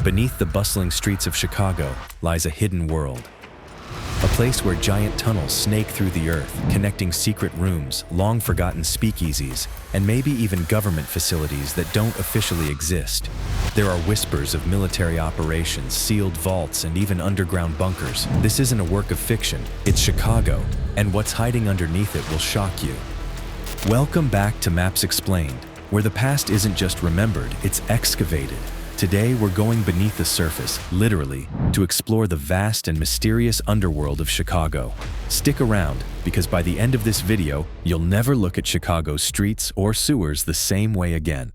Beneath the bustling streets of Chicago lies a hidden world. A place where giant tunnels snake through the earth, connecting secret rooms, long-forgotten speakeasies, and maybe even government facilities that don't officially exist. There are whispers of military operations, sealed vaults, and even underground bunkers. This isn't a work of fiction, it's Chicago, and what's hiding underneath it will shock you. Welcome back to Maps Explained, where the past isn't just remembered, it's excavated. Today, we're going beneath the surface, literally, to explore the vast and mysterious underworld of Chicago. Stick around, because by the end of this video, you'll never look at Chicago's streets or sewers the same way again.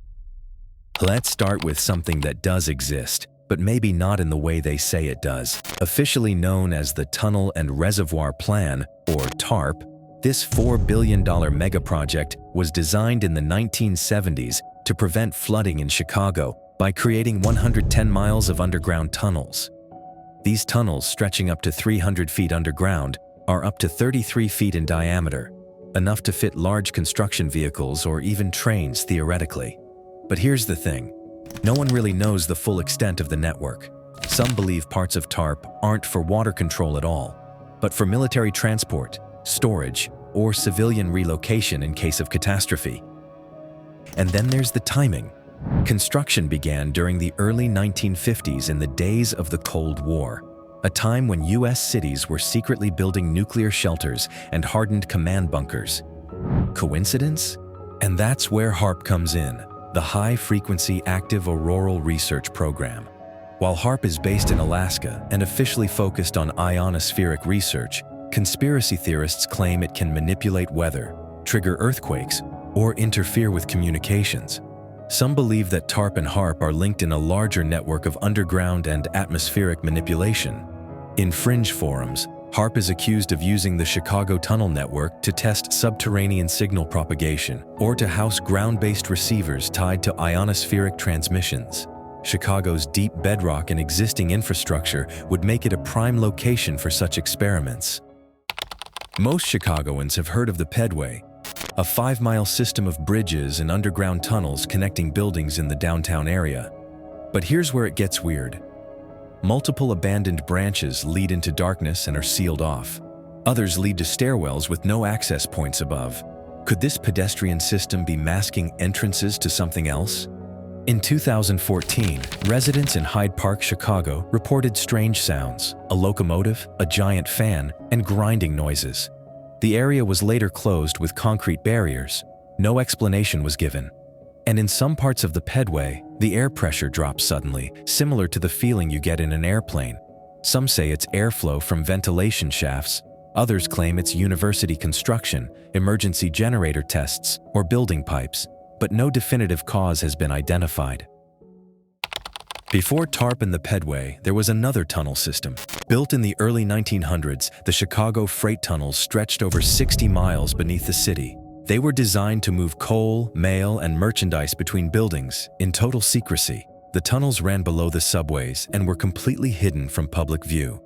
Let's start with something that does exist, but maybe not in the way they say it does. Officially known as the Tunnel and Reservoir Plan, or TARP, this $4 billion megaproject was designed in the 1970s to prevent flooding in Chicago by creating 110 miles of underground tunnels. These tunnels, stretching up to 300 feet underground, are up to 33 feet in diameter, enough to fit large construction vehicles or even trains theoretically. But here's the thing, no one really knows the full extent of the network. Some believe parts of TARP aren't for water control at all, but for military transport, storage, or civilian relocation in case of catastrophe. And then there's the timing. Construction began during the early 1950s in the days of the Cold War, a time when U.S. cities were secretly building nuclear shelters and hardened command bunkers. Coincidence? And that's where HAARP comes in, the High-Frequency Active Auroral Research Program. While HAARP is based in Alaska and officially focused on ionospheric research, conspiracy theorists claim it can manipulate weather, trigger earthquakes, or interfere with communications. Some believe that TARP and HAARP are linked in a larger network of underground and atmospheric manipulation. In fringe forums, HAARP is accused of using the Chicago Tunnel Network to test subterranean signal propagation or to house ground-based receivers tied to ionospheric transmissions. Chicago's deep bedrock and existing infrastructure would make it a prime location for such experiments. Most Chicagoans have heard of the Pedway, a 5-mile system of bridges and underground tunnels connecting buildings in the downtown area. But here's where it gets weird. Multiple abandoned branches lead into darkness and are sealed off. Others lead to stairwells with no access points above. Could this pedestrian system be masking entrances to something else? In 2014, residents in Hyde Park, Chicago, reported strange sounds, a locomotive, a giant fan, and grinding noises. The area was later closed with concrete barriers. No explanation was given. And in some parts of the Pedway, the air pressure drops suddenly, similar to the feeling you get in an airplane. Some say it's airflow from ventilation shafts. Others claim it's university construction, emergency generator tests, or building pipes. But no definitive cause has been identified. Before TARP and the Pedway, there was another tunnel system. Built in the early 1900s, the Chicago freight tunnels stretched over 60 miles beneath the city. They were designed to move coal, mail, and merchandise between buildings in total secrecy. The tunnels ran below the subways and were completely hidden from public view.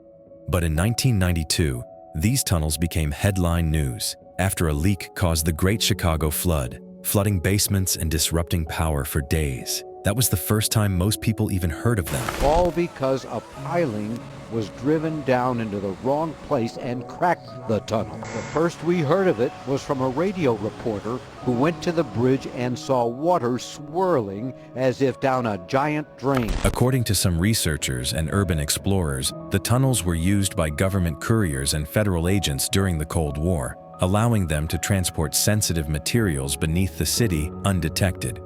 But in 1992, these tunnels became headline news after a leak caused the Great Chicago Flood, flooding basements and disrupting power for days. That was the first time most people even heard of them. All because a piling was driven down into the wrong place and cracked the tunnel. The first we heard of it was from a radio reporter who went to the bridge and saw water swirling as if down a giant drain. According to some researchers and urban explorers, the tunnels were used by government couriers and federal agents during the Cold War, allowing them to transport sensitive materials beneath the city undetected.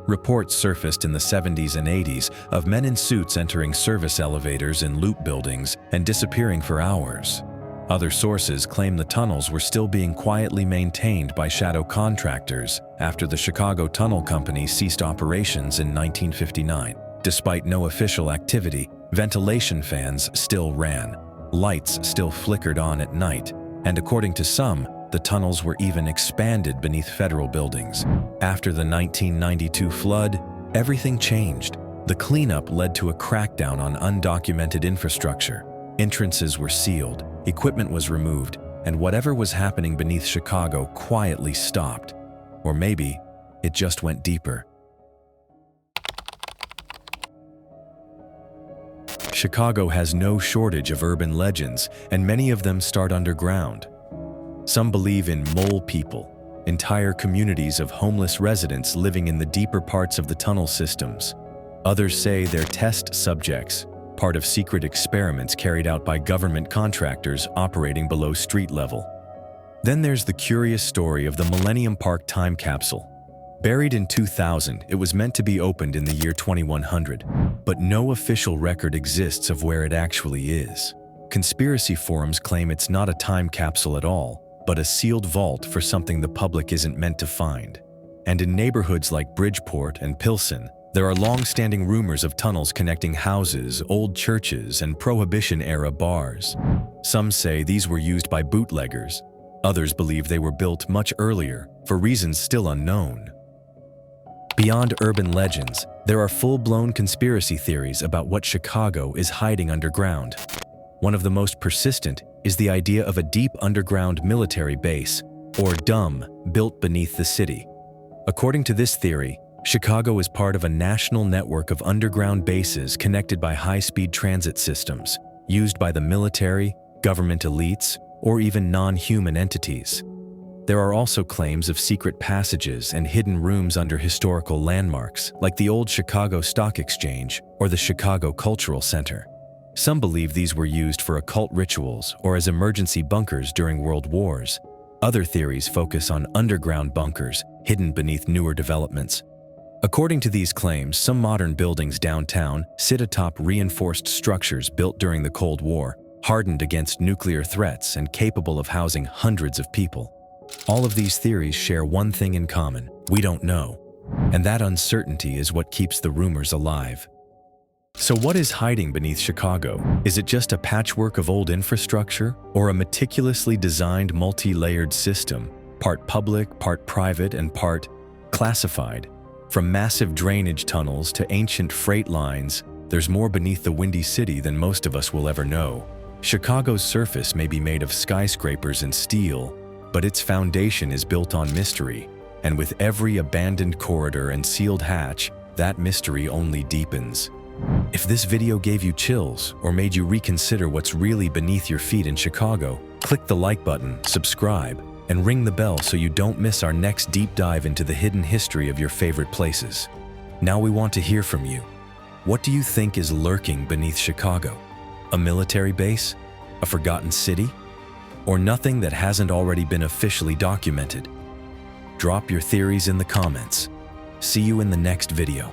Reports surfaced in the 70s and 80s of men in suits entering service elevators in loop buildings and disappearing for hours. Other sources claim the tunnels were still being quietly maintained by shadow contractors after the Chicago Tunnel Company ceased operations in 1959. Despite no official activity, ventilation fans still ran, lights still flickered on at night, and according to some, the tunnels were even expanded beneath federal buildings. After the 1992 flood, everything changed. The cleanup led to a crackdown on undocumented infrastructure. Entrances were sealed, equipment was removed, and whatever was happening beneath Chicago quietly stopped. Or maybe it just went deeper. Chicago has no shortage of urban legends, and many of them start underground. Some believe in mole people, entire communities of homeless residents living in the deeper parts of the tunnel systems. Others say they're test subjects, part of secret experiments carried out by government contractors operating below street level. Then there's the curious story of the Millennium Park time capsule. Buried in 2000, it was meant to be opened in the year 2100, but no official record exists of where it actually is. Conspiracy forums claim it's not a time capsule at all, but a sealed vault for something the public isn't meant to find. And in neighborhoods like Bridgeport and Pilsen, there are long-standing rumors of tunnels connecting houses, old churches, and Prohibition-era bars. Some say these were used by bootleggers. Others believe they were built much earlier, for reasons still unknown. Beyond urban legends, there are full-blown conspiracy theories about what Chicago is hiding underground. One of the most persistent is the idea of a deep underground military base, or DUM, built beneath the city. According to this theory, Chicago is part of a national network of underground bases connected by high-speed transit systems, used by the military, government elites, or even non-human entities. There are also claims of secret passages and hidden rooms under historical landmarks, like the old Chicago Stock Exchange or the Chicago Cultural Center. Some believe these were used for occult rituals or as emergency bunkers during world wars. Other theories focus on underground bunkers hidden beneath newer developments. According to these claims, some modern buildings downtown sit atop reinforced structures built during the Cold War, hardened against nuclear threats and capable of housing hundreds of people. All of these theories share one thing in common: we don't know. And that uncertainty is what keeps the rumors alive. So what is hiding beneath Chicago? Is it just a patchwork of old infrastructure, or a meticulously designed multi-layered system, part public, part private, and part classified? From massive drainage tunnels to ancient freight lines, there's more beneath the Windy City than most of us will ever know. Chicago's surface may be made of skyscrapers and steel, but its foundation is built on mystery, and with every abandoned corridor and sealed hatch, that mystery only deepens. If this video gave you chills or made you reconsider what's really beneath your feet in Chicago, click the like button, subscribe, and ring the bell so you don't miss our next deep dive into the hidden history of your favorite places. Now we want to hear from you. What do you think is lurking beneath Chicago? A military base? A forgotten city? Or nothing that hasn't already been officially documented? Drop your theories in the comments. See you in the next video.